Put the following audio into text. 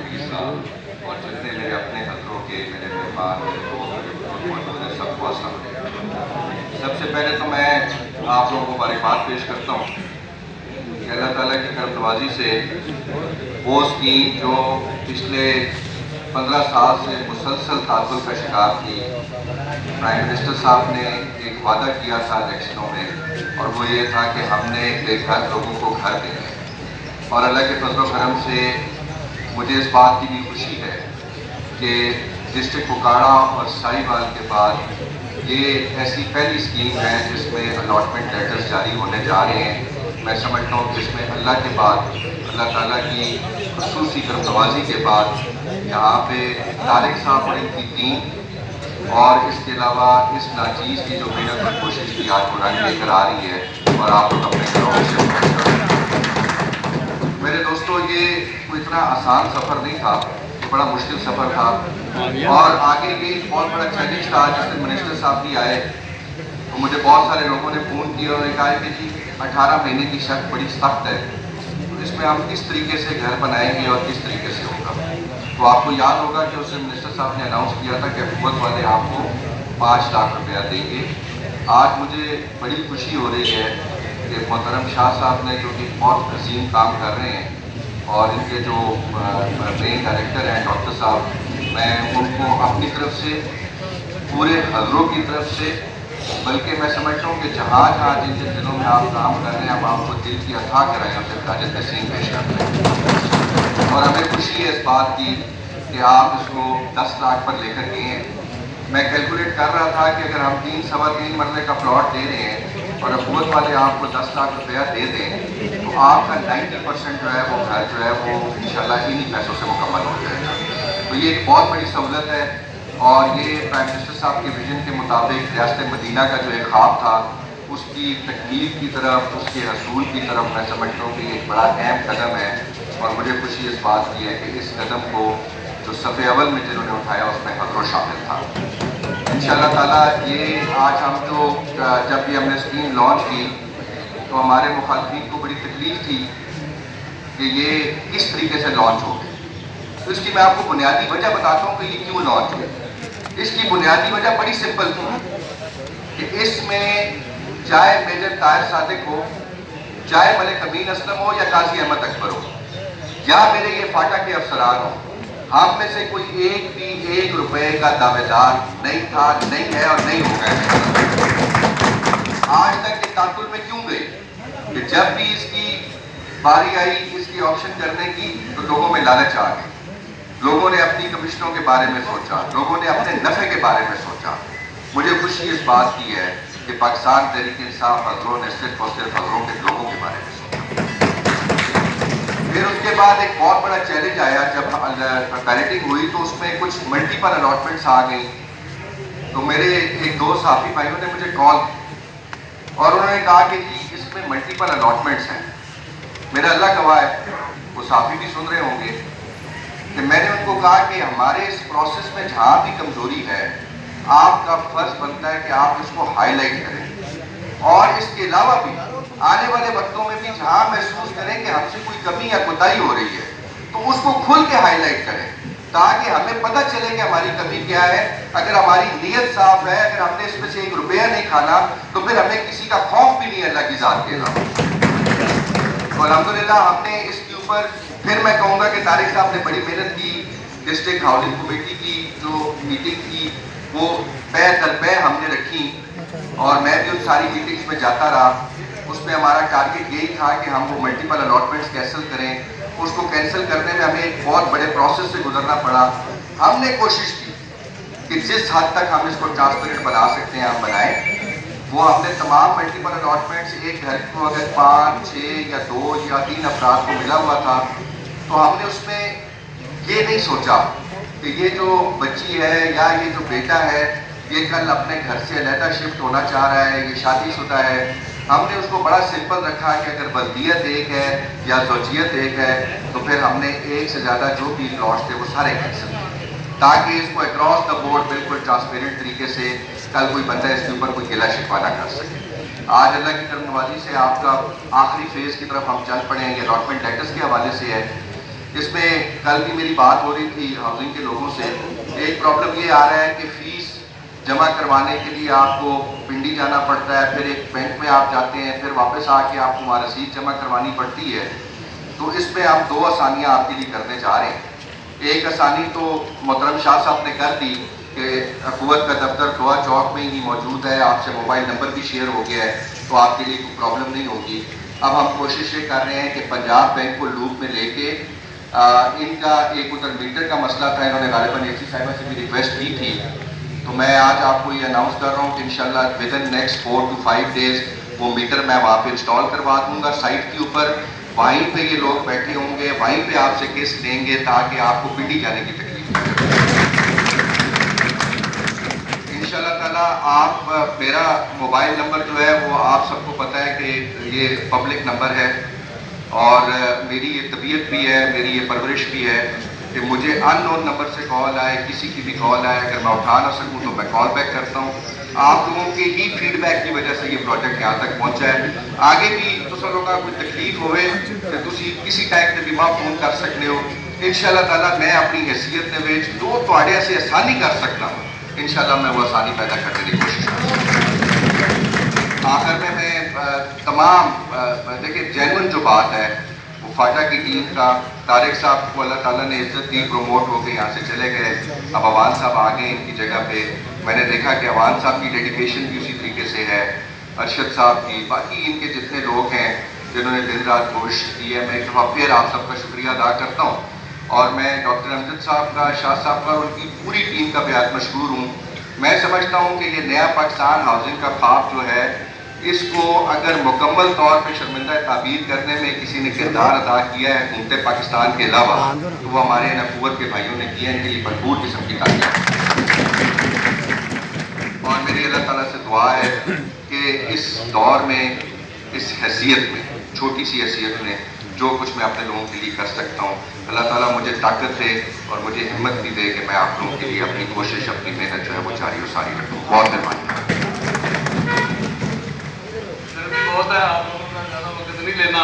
میر صاحب اور جتنے میرے اپنے حضروں کے میرے مہمان میرے دوست موجود ہیں، سب کو السلام علیکم۔ سب سے پہلے تو میں آپ لوگوں کو مبارکباد پیش کرتا ہوں کہ اللہ تعالیٰ کی کرم نوازی سے وہ اسکیم جو پچھلے 15 سال سے مسلسل تعطل کا شکار تھی، پرائم منسٹر صاحب نے ایک وعدہ کیا تھا الیکشنوں میں، اور وہ یہ تھا کہ ہم نے بے گھر لوگوں کو گھر دیں گے، اور اللہ کے فضل و کرم سے مجھے اس بات کی بھی خوشی ہے کہ ڈسٹرکٹ پھکاڑا اور ساہیوال کے بعد یہ ایسی پہلی اسکیم ہے جس میں الاٹمنٹ لیٹرز جاری ہونے جا رہے ہیں۔ میں سمجھتا ہوں کہ اس میں اللہ کے بعد، اللہ تعالیٰ کی خصوصی کرم نوازی کے بعد یہاں پہ طارق صاحب اور ان کی ٹیم اور اس کے علاوہ اس ناچیز کی جو محنت اور کوشش کی آج وہ رنگ لے کر آ رہی ہے، اور آپ لوگ اپنے گھروں میں سے پہنچ کر میرے دوستو یہ کوئی اتنا آسان سفر نہیں تھا، یہ بڑا مشکل سفر تھا، اور آگے یہ بہت بڑا چیلنج تھا۔ جس دن منسٹر صاحب بھی آئے تو مجھے بہت سارے لوگوں نے فون کیا اور کہا کہ جی 18 مہینے کی شرط بڑی سخت ہے، تو اس میں ہم کس طریقے سے گھر بنائیں گے اور کس طریقے سے ہوگا۔ تو آپ کو یاد ہوگا کہ اس دن منسٹر صاحب نے اناؤنس کیا تھا کہ حکومت والے آپ کو 5 لاکھ روپیہ دیں گے۔ آج مجھے بڑی خوشی ہو رہی ہے کہ محترم شاہ صاحب نے جو کہ بہت عظیم کام کر رہے ہیں، اور ان کے جو مین ڈائریکٹر ہیں ڈاکٹر صاحب، میں ان کو اپنی طرف سے، پورے حضروں کی طرف سے، بلکہ میں سمجھتا ہوں کہ جہاں جہاں جن جن دنوں میں آپ کام کر رہے ہیں، ہم آپ کو دل کی عطا کرائیں اور خراج تحسین پیش کرتے ہیں، اور ہمیں خوشی ہے اس بات کی کہ آپ اس کو 10 لاکھ پر لے کر گئے ہیں۔ میں کیلکولیٹ کر رہا تھا کہ اگر ہم 3 مرلے کا پلاٹ دے رہے ہیں اور حکومت والے آپ کو 10 لاکھ روپیہ دے دیں تو آپ کا 90% جو ہے وہ گھر جو ہے وہ انشاءاللہ انہی پیسوں سے مکمل ہو جائے گا۔ تو یہ ایک بہت بڑی سہولت ہے، اور یہ پرائم منسٹر صاحب کے ویژن کے مطابق ریاست مدینہ کا جو ایک خواب تھا اس کی تکمیل کی طرف، اس کے حصول کی طرف میں سمجھتا ہوں کہ یہ ایک بڑا اہم قدم ہے، اور مجھے خوشی اس بات کی ہے کہ اس قدم کو جو صف اول میں جنہوں نے اٹھایا اس میں حضر شامل تھا۔ انشاءاللہ تعالیٰ یہ آج ہم جو جب یہ ہم نے اسکیم لانچ کی تو ہمارے مخالفین کو بڑی تکلیف تھی کہ یہ کس طریقے سے لانچ ہو گئی۔ تو اس کی میں آپ کو بنیادی وجہ بتاتا ہوں کہ یہ کیوں لانچ ہوئی۔ اس کی بنیادی وجہ بڑی سمپل تھی کہ اس میں چاہے میجر طاہر صادق ہو، چاہے ملک امین اسلم ہو، یا قاضی احمد اکبر ہو، یا میرے یہ فاٹا کے افسران ہوں، ہم میں سے کوئی ایک بھی 1 روپے کا دعوے دار نہیں تھا، نہیں ہے اور نہیں ہوگا۔ آج تک یہ تعطل میں کیوں گئی کہ جب بھی اس کی باری آئی اس کی آپشن کرنے کی تو لوگوں میں لالچ آ گئی، لوگوں نے اپنی کمیشنوں کے بارے میں سوچا، لوگوں نے اپنے نفع کے بارے میں سوچا۔ مجھے خوشی اس بات کی ہے کہ پاکستان تحریک انصاف حضروں نے صرف اور صرف حضروں کے لوگوں کے بارے میں سوچا۔ پھر اس کے بعد ایک بہت بڑا چیلنج آیا جب بیلٹنگ ہوئی تو اس میں کچھ ملٹیپل الاٹمنٹس آ گئیں، تو میرے ایک دو صحافی بھائیوں نے مجھے کال کی اور انہوں نے کہا کہ جی اس میں ملٹیپل الاٹمنٹس ہیں۔ میرا اللہ گواہ ہے، وہ صحافی بھی سن رہے ہوں گے کہ میں نے ان کو کہا کہ ہمارے اس پروسیس میں جہاں بھی کمزوری ہے آپ کا فرض بنتا ہے کہ آپ اس کو ہائی لائٹ کریں، اور اس کے علاوہ بھی آنے والے وقتوں میں بھی جہاں محسوس کریں کہ ہم سے کوئی کمی یا کوتاہی ہو رہی ہے تو اس کو کھل کے ہائی لائٹ کریں، تاکہ ہمیں پتہ چلے کہ ہماری کمی کیا ہے۔ اگر ہماری نیت صاف ہے، اگر ہم نے اس میں سے 1 روپیہ نہیں کھانا تو پھر ہمیں کسی کا خوف بھی نہیں ہے اللہ کی ذات کے علاوہ۔ تو الحمدللہ ہم نے اس کے اوپر، پھر میں کہوں گا کہ طارق صاحب نے بڑی محنت کی، ڈسٹرکٹ ہاؤسنگ کمیٹی کی جو میٹنگ تھی وہ پے در پے ہم نے رکھی، اور میں بھی ان ساری میٹنگز میں جاتا رہا۔ اس میں ہمارا ٹارگیٹ یہی تھا کہ ہم وہ ملٹیپل الاٹمنٹس کینسل کریں۔ اس کو کینسل کرنے میں ہمیں ایک بہت بڑے پروسیس سے گزرنا پڑا۔ ہم نے کوشش کی کہ جس حد تک ہم اس کو ٹرانسپیرنٹ بنا سکتے ہیں ہم بنائیں۔ وہ ہم نے تمام ملٹیپل الاٹمنٹس، ایک گھر کو اگر 5، 6 یا 2 یا 3 افراد کو ملا ہوا تھا تو ہم نے اس میں یہ نہیں سوچا کہ یہ جو بچی ہے یا یہ جو بیٹا ہے یہ کل اپنے گھر سے علیحدہ شفٹ ہونا چاہ رہا ہے، یہ شادی شدہ ہے۔ ہم نے اس کو بڑا سمپل رکھا کہ اگر ولدیت ایک ہے یا زوجیت ایک ہے تو پھر ہم نے ایک سے زیادہ جو بھی پلاٹس تھے وہ سارے کینسل کیے، تاکہ اس کو اکراس دا بورڈ بالکل ٹرانسپیرنٹ طریقے سے کل کوئی بندہ اس کے اوپر کوئی گلا شکوہ نہ کر سکے۔ آج اللہ کی کرم نوازی سے آپ کا آخری فیز کی طرف ہم چل پڑے ہیں، یہ الاٹمنٹ لیٹرز کے حوالے سے ہے۔ اس میں کل بھی میری بات ہو رہی تھی ہاؤسنگ کے لوگوں سے. ایک پرابلم یہ آ رہا ہے کہ فیس جمع کروانے کے لیے آپ کو پنڈی جانا پڑتا ہے, پھر ایک بینک میں آپ جاتے ہیں, پھر واپس آ کے آپ کو وہاں رسید جمع کروانی پڑتی ہے. تو اس پہ ہم 2 آسانیاں آپ کے لیے کرنے جا رہے ہیں. ایک آسانی تو محترم شاہ صاحب نے کر دی کہ اخوت کا دفتر کھوا چوک میں ہی موجود ہے, آپ سے موبائل نمبر بھی شیئر ہو گیا ہے, تو آپ کے لیے کوئی پرابلم نہیں ہوگی. اب ہم کوشش یہ کر رہے ہیں کہ پنجاب بینک کو لوپ میں لے کے ان کا ایک ادھر میٹر کا مسئلہ تھا, انہوں نے غالباً اے سی صاحبہ سے بھی ریکویسٹ کی تھی, تو میں آج آپ کو یہ اناؤنس کر رہا ہوں کہ انشاءاللہ ودن نیکسٹ 4 to 5 days وہ میٹر میں وہاں پہ انسٹال کروا دوں گا سائٹ کے اوپر. وہیں پہ یہ لوگ بیٹھے ہوں گے, وہیں پہ آپ سے قسط لیں گے تاکہ آپ کو پنڈی جانے کی تکلیف نہ ہو. انشاءاللہ تعالیٰ آپ میرا موبائل نمبر جو ہے وہ آپ سب کو پتہ ہے کہ یہ پبلک نمبر ہے, اور میری یہ طبیعت بھی ہے, میری یہ پرورش بھی ہے کہ مجھے ان نون نمبر سے کال آئے, کسی کی بھی کال آئے, اگر میں اٹھا نہ سکوں تو میں کال بیک کرتا ہوں. آپ لوگوں کے ہی فیڈ بیک کی وجہ سے یہ پروجیکٹ یہاں تک پہنچا ہے. آگے بھی تساں لوگاں کوئی تکلیف ہوئے تو تسی کسی ٹائم تے بھی ماں فون کر سکتے ہو. انشاءاللہ تعالیٰ میں اپنی حیثیت دے وچ جو تواڈے سے آسانی کر سکتا ہوں, انشاءاللہ میں وہ آسانی پیدا کرنے کی کوشش کروں. آخر میں تمام دیکھیں جینون جو بات ہے وہ فاٹا کی ٹیم کا, طارق صاحب کو اللہ تعالیٰ نے عزت دی, پروموٹ ہو کے یہاں سے چلے گئے, اب اوان صاحب آ گئے ان کی جگہ پہ. میں نے دیکھا کہ اوان صاحب کی ڈیڈیکیشن بھی اسی طریقے سے ہے, ارشد صاحب کی, باقی ان کے جتنے لوگ ہیں جنہوں نے دن رات کوشش کی ہے. میں ایک دفعہ پھر آپ سب کا شکریہ ادا کرتا ہوں, اور میں ڈاکٹر امجد صاحب کا, شاہ صاحب کا اور ان کی پوری ٹیم کا بہت مشکور ہوں. میں سمجھتا ہوں کہ یہ نیا پاکستان ہاؤسنگ کا خواب جو ہے, اس کو اگر مکمل طور پہ شرمندہ تعبیر کرنے میں کسی نے کردار ادا کیا ہے حکومت پاکستان کے علاوہ, تو وہ ہمارے ان اخوت کے بھائیوں نے کیا ہے. ان کے لیے بھرپور قسم کی تعریف. اور میری اللہ تعالیٰ سے دعا ہے کہ اس دور میں, اس حیثیت میں, چھوٹی سی حیثیت میں جو کچھ میں اپنے لوگوں کے لیے کر سکتا ہوں, اللہ تعالیٰ مجھے طاقت دے اور مجھے ہمت بھی دے کہ میں آپ لوگوں کے لیے اپنی کوشش, اپنی محنت جو ہے وہ جاری و ساری رکھوں. بہت مہربانی. بہت ہے, آپ لوگوں کا زیادہ وقت نہیں لینا.